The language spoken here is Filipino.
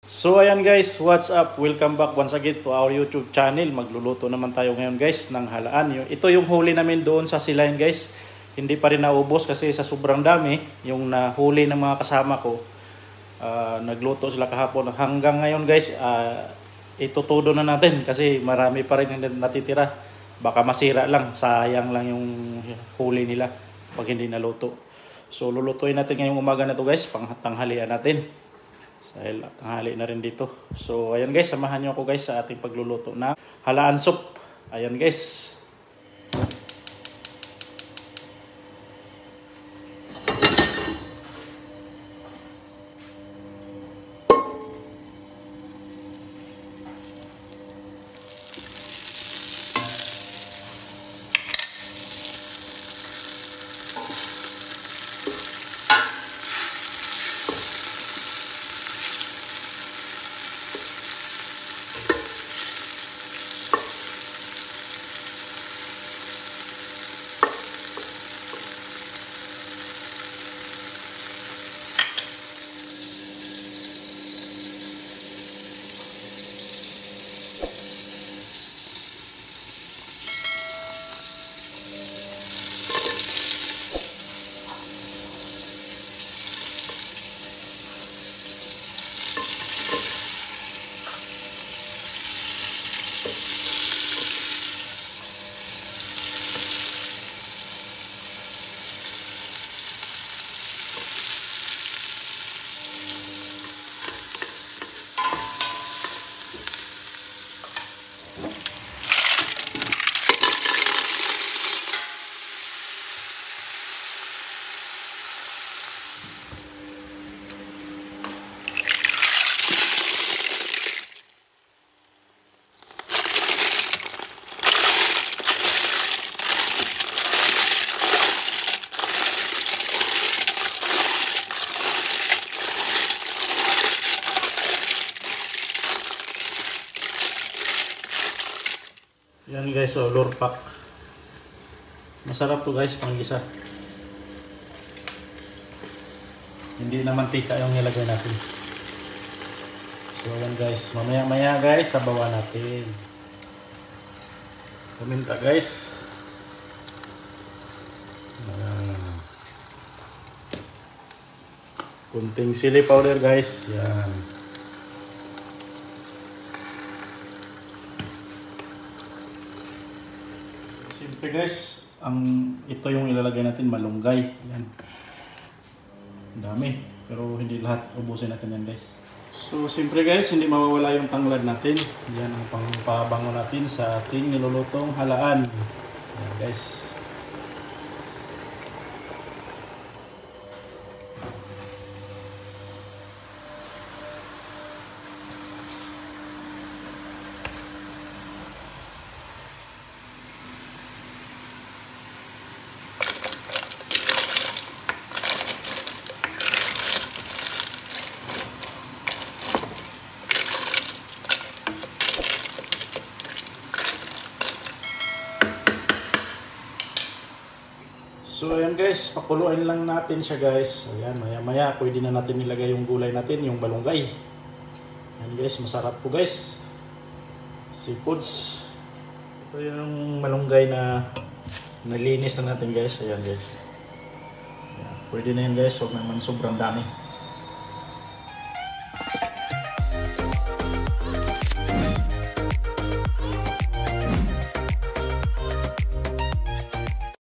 So ayan guys, what's up? Welcome back once again to our YouTube channel. Magluluto naman tayo ngayon guys ng halaan. Ito yung huli namin doon sa Silayan guys. Hindi pa rin naubos kasi sa sobrang dami yung nahuli ng mga kasama ko. Nagluto sila kahapon. Hanggang ngayon guys, itutudo na natin kasi marami pa rin yung natitira. Baka masira lang, sayang lang yung huli nila pag hindi naluto. So lulutuin natin ngayong umaga na to guys, pangtanghalian natin. Dahil tanghali na rin dito. So ayan guys, samahan nyo ako guys sa ating pagluluto na halaan soup. Ayan guys. Yan guys, so lurpak. Masarap to guys, panggisa. Hindi na mantika yung nilagay natin. So yan guys, mamaya guys, sabawan natin. Kuminta guys. Kunting chili powder guys. Yan. Siyempre guys, ito yung ilalagay natin, malunggay. Yan. Dami. Pero hindi lahat. Ubusin natin yan guys. So siyempre guys, hindi mawawala yung tanglad natin. Yan ang pangpabango natin sa ating nilulutong halaan. Yan guys. So ayan guys, pakuluin lang natin siya guys. Ayan, maya pwede na natin nilagay yung gulay natin, yung balunggay. Ayan guys, masarap po guys. Seafoods. Ito yung malunggay na nalinis na natin guys. Ayan guys. Ayan, pwede na yan guys, huwag naman sobrang dami.